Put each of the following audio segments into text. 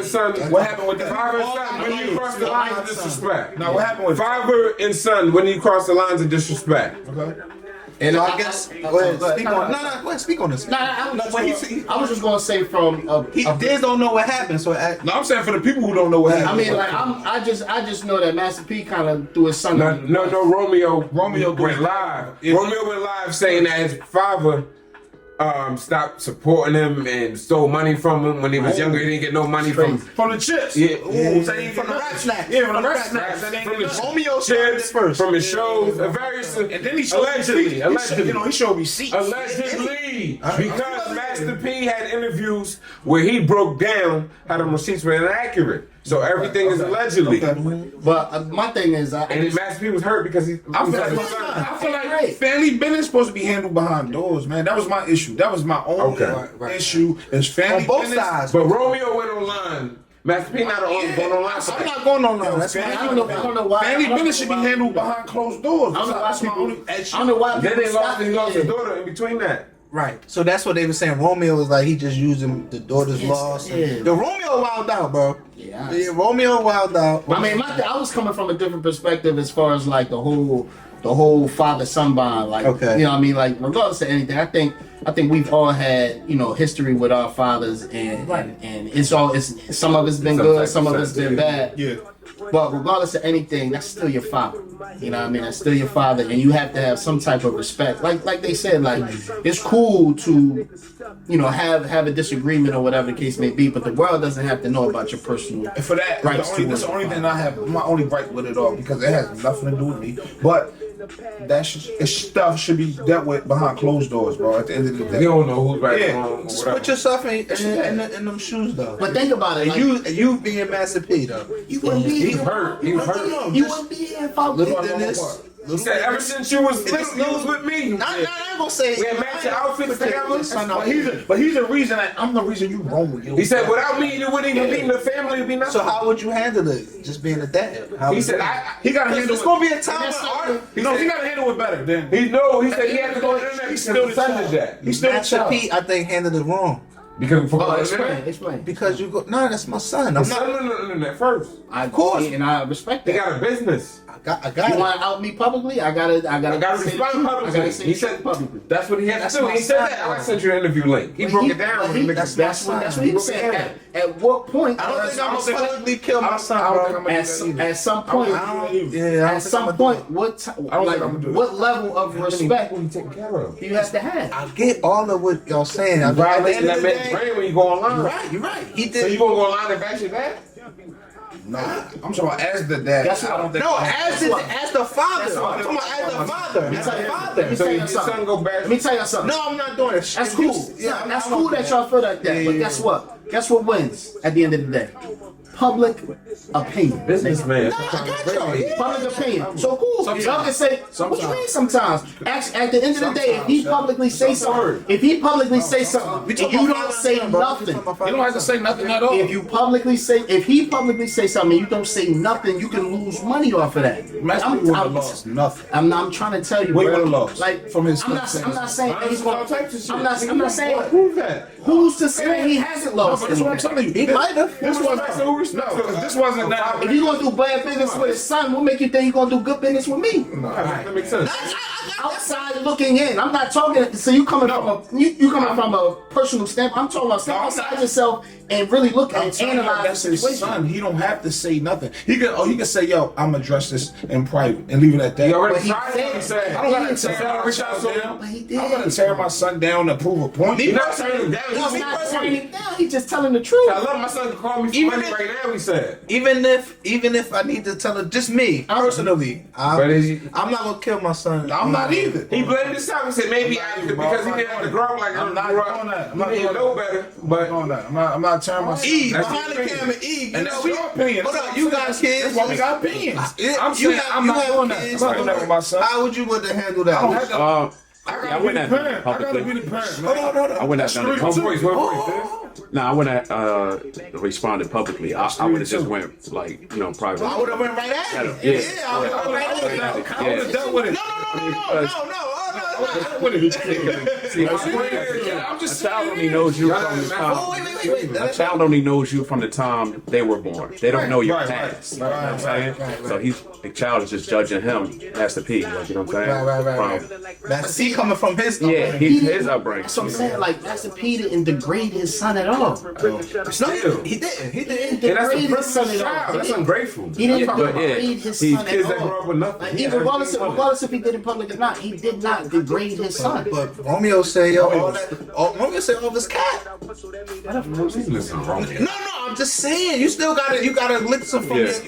father and son. What happened with that? Father and son when you cross the lines of disrespect. Now, what happened with father and son when you cross the lines of disrespect? Okay. And I guess go ahead, speak on. No, go ahead, speak on this. I was just gonna say from Diz don't know what happened, so No, I'm saying for the people who don't know what happened. I mean, like I just know that Master P kind of threw his son. No, Romeo went live. Romeo went live saying that his father stopped supporting him and stole money from him when he was younger. He didn't get no money from the chips. Yeah, from the rap snacks. Yeah, from the rap snacks. From the Romeo chips first. from his shows. And then he showed allegedly, he showed receipts. Allegedly, because Master P had interviews where he broke down how the receipts were inaccurate. So everything is allegedly. But my thing is, and Master P was hurt because I feel like family business supposed to be handled behind doors, man. That was my issue. That was my own issue. Is family on both business. sides. But Romeo went online. Master P not going online. I'm not going online. That's I don't know why. Family business should be handled behind closed doors. I don't know why. Then he lost his daughter in between that. Right. So that's what they were saying. Romeo was like he just using the daughter's loss. Yeah. The Romeo wild out, bro. Yeah. Romeo wild out. I mean, I was coming from a different perspective as far as like the whole father-son bond. Like, okay. You know what I mean? Like, regardless of anything, I think we've all had, history with our fathers, and some of it's been good, some of it's been bad. Yeah. But regardless of anything, that's still your father. You know what I mean? That's still your father, and you have to have some type of respect. Like they said, like it's cool to, have a disagreement or whatever the case may be, but the world doesn't have to know about your personal. And for that, that's the only thing I have. My only right with it all, because it has nothing to do with me. But that stuff should be dealt with behind closed doors, bro. At the end of the day, you don't know who's right or wrong. Just put yourself in them shoes, though. But think about it. And you being Master P, though. You wouldn't be He's hurt. He's hurt. You wouldn't be here if I lived in this. He said ever since you was little, you was with me. I ain't gonna say we had matching outfits together. But he's the reason I'm the reason you roll. He said without me you wouldn't even be in the family. It'd be nothing. So how would you handle it? Just being a dad. He said he gotta handle it. It's gonna be a time of art. He gotta handle it better than he said he had to go to the internet. He's still the child. He's still the Master child. P, I think handled it wrong. Because explain. Because you go, no, that's my son. I'm not. No, first. Of course, and I respect that. He got a business. I got you it. want to out me publicly? I gotta respond publicly. He said publicly. That's what he had to do. He said that. I sent you an interview link. He broke it down. That's what he said. At what point? I don't think I'm gonna publicly kill my son, bro. At some point. At some point, what level of respect you have to have? I get all of what y'all saying. You violating that man's brain when you go online. You're right. He did. So you gonna go online and bash your dad? No, I'm talking about as the dad. That's what, as the father. I'm talking about as the father. As a father. So your son go bash. Let me tell you something. No, I'm not doing it. That's cool. Yeah, that's cool that y'all feel like that. But guess what? Guess what wins at the end of the day? Public opinion. Businessman. Public opinion. So cool. Y'all can say, what you mean sometimes? At the end of the day, if he publicly say something, and you don't say nothing, you don't have to say nothing at all. if he publicly say something and you don't say nothing, you can lose money off of that. I'm trying to tell you, bro. Like from his, I'm not saying he's going to. I'm not saying prove that. Who's to say he hasn't lost? That's what I'm telling you. He might have. This wasn't that. If he's gonna do bad business with his son, what make you think he's gonna do good business with me? That makes sense. Outside looking in, I'm not talking. So you coming from a personal standpoint. I'm talking about step outside yourself and really look and analyze the situation. Son, he don't have to say nothing. He can say, "Yo, I'm gonna address this in private and leave it at that." He already said. I don't gotta tear my son down. But he did. I'm gonna tear my son down to prove a point. He's not tearing him down. He's not tearing him down. He's just telling the truth. I love my son to call me for money right now. He said. Even if I need to tell it, just me personally, I'm not gonna kill my son. I'm not either. He blamed himself. He said maybe because he didn't have to grow up like I'm not doing that. I'm not doing no better. But I'm not tearing my son. Eve behind the camera. Eve, and that's your opinion. Hold on, you got kids. That's why we got opinions. I'm saying I'm not doing that. I'm not doing that with my son. How would you want to handle that? I went at him publicly. I went at him publicly. I wouldn't responded publicly. I would have just went private. I would have went right at him. Yeah. I would have right at him. I would have dealt with it. No. See, I'm just a child only knows you from the time. A child only knows you from the time they were born. They don't know your past. You know what I'm saying? So the child is just judging him, Master P. Like, you know what I'm saying? Master P coming from his His upbringing. That's what I'm saying. Like, Master P didn't degrade his son at all. No, he didn't. He didn't. Degrade his son at all. Child. That's ungrateful. He didn't degrade his son Kids at that grew all. up with nothing. Like, even regardless if he did in public or not, he did not degrade his son. But Romeo say, yo, all that. Romeo say all this cat. Listen, Romeo. No, I'm just saying. You still gotta listen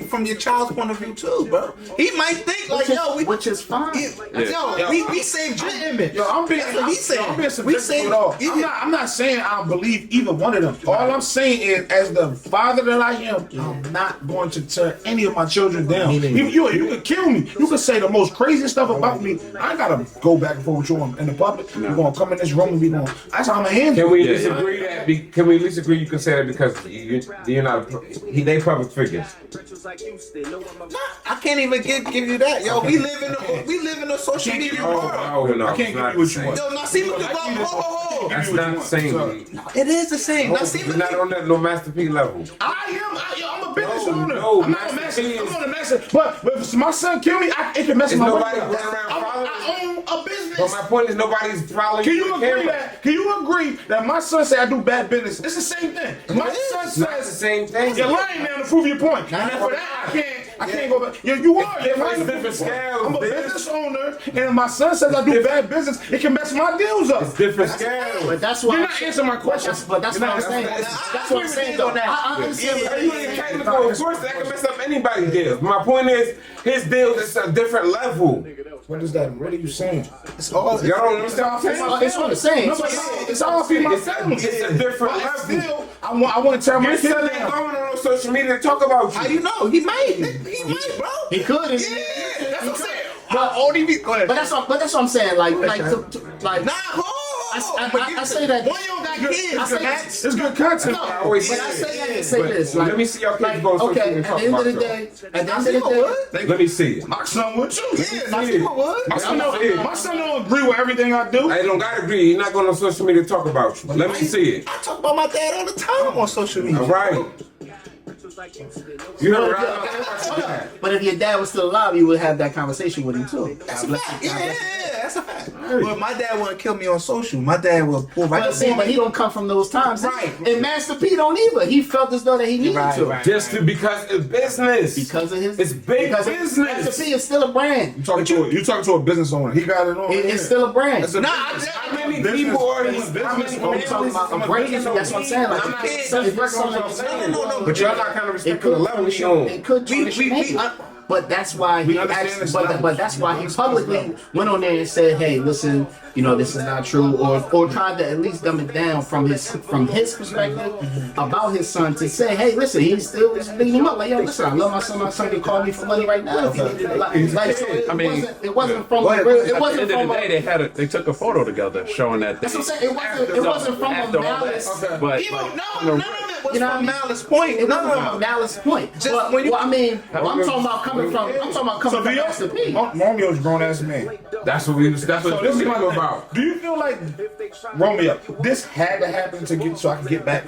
from your child's point of view too, bro. He might think like, which is fine. We saved your image. Yo, I'm being subjective at all. I'm not saying I believe either one of them. All I'm saying is, as the father that I am, I'm not going to turn any of my children down. You can kill me. You can say the most crazy stuff about me. I ain't gotta go back and forth with you in the public. We're gonna come in this room and be going. That's how I'm gonna handle. Can we disagree that? Can we at least agree you can say that because you're not they public figures? I can't even give you that, yo. We live in a social media world. Oh no, I can't give you what you want. Yo, now see what you That's not the same. It is the same. Now see You're not on that no Master P level. I'm a business owner. No, I'm not a master. I'm not a master. But if my son kill me, it can mess Is my nobody money. going around following? I own a business. But my point is nobody's following. Can you agree that my son say I do bad business? It's the same thing. My son It's not the says same thing. you're lying now to prove your point. And for that, I can't go back. You are. You're lying. different scales. I'm a business owner, and if my son says I do bad business, it can mess my deals up. It's different scales. But that's why. You're not answering my question. But that's what I'm saying. That's what I'm saying, though. I understand. You ain't technical. Of course, that can mess up anybody's deals. My point is, his deals is a different level. What is that? What are you saying? It's all. Y'all don't understand what I'm saying? It's what I'm saying. It's all for my family. It's a different But level. still, I want to tell my Your kids son ain't now. going on social media to talk about you. How you know? He might. He might, bro. He could. Yeah, that's what I'm saying. But only be. Go ahead. But that's what I'm saying. Like, Nah, I say that. One you don't got kids. It's good content. No, I always but I say say that to say this. Let Like, me see y'all kids go on social okay, media and at talk the end of about the day, Let me see it. My son would too. Yeah, now see what would. My son don't agree with everything I do. I don't gotta agree. You're not going on social media to talk about you. Let me see it. I talk about my dad all the time on social media. All right. You heard right. but if your dad was still alive, you would have that conversation with him too. That's a fact. Yeah, that's a fact. But my dad wouldn't kill me on social. My dad would pull right But he don't come from those times. Right. And Master P don't either. He felt as though that he needed to. Just because it's business. Because of his. It's big because business. Master P is still a brand. You talking to a business owner. He got it on. It's still a brand. How many people are these? How many When we talking about a brand, that's what I'm saying. Like, No. But y'all not kind of respecting the level we on. It could but that's why he actually, but that's why he publicly went on there and said, "Hey, listen, this is not true," or tried to at least dumb it down from his perspective about his son to say, "Hey, listen, he still is beating him up. Like, yo, listen, I love my son. My son can call me for money right now." It wasn't from At the end of the day, they took a photo together showing that. That's what I'm saying. It wasn't from a malice. But None of it was from Malice Point. It wasn't from a malice point. I'm talking about coming from Master P. Romeo's grown ass man. That's what this is about. Do you feel like Romeo? This had to happen so I can get back.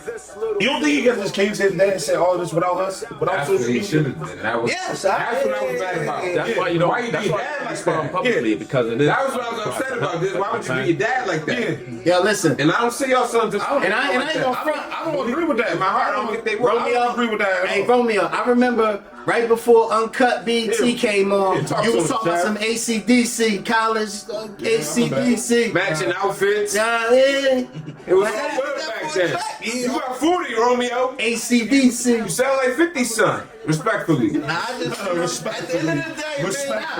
You don't think he got this case his dad and said all this without us, without That's what social he media? should have done. That's what I was mad about. that's why you don't. Why you That's do why dad you like respond that? publicly because of this. That was what I was upset about. This. Why would you do your dad like that? Yeah, listen. And I don't see y'all son just. And I ain't gonna front. I don't agree with that. In my heart, I don't think they will. I don't agree with that. Hey, Romeo, I remember right before Uncut BT came on, you was talking about some ACDC, college ACDC. Matching outfits. Yeah, It was so good back then. You got 40, Romeo. ACDC. You sound like 50 son. Respectfully. I just respect. At the end of the day,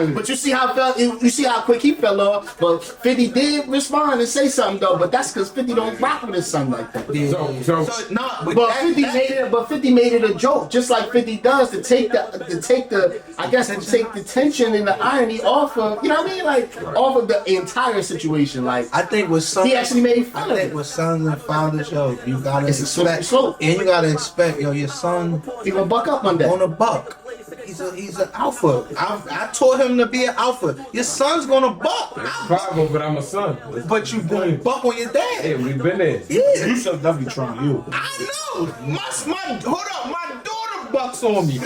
man. But you see how quick he fell off. But 50 did respond and say something though. But that's because 50 don't rock with his son like that. So But 50 made it a joke, just like 50 does to take the tension and the irony off of, you know what I mean, like off of the entire situation. Like I think with sons, he actually made fun of it. with sons and fathers, yo, you gotta It's a slippery expect, slope. and you gotta expect, yo, your son He gonna buck up one day. on a buck. He's an alpha. I taught him to be an alpha. Your son's gonna buck. Father, but I'm a son. But you gonna buck on your dad. Hey, we've been there. Yeah. You should definitely try you. I know. My hold up, my daughter bucks on me.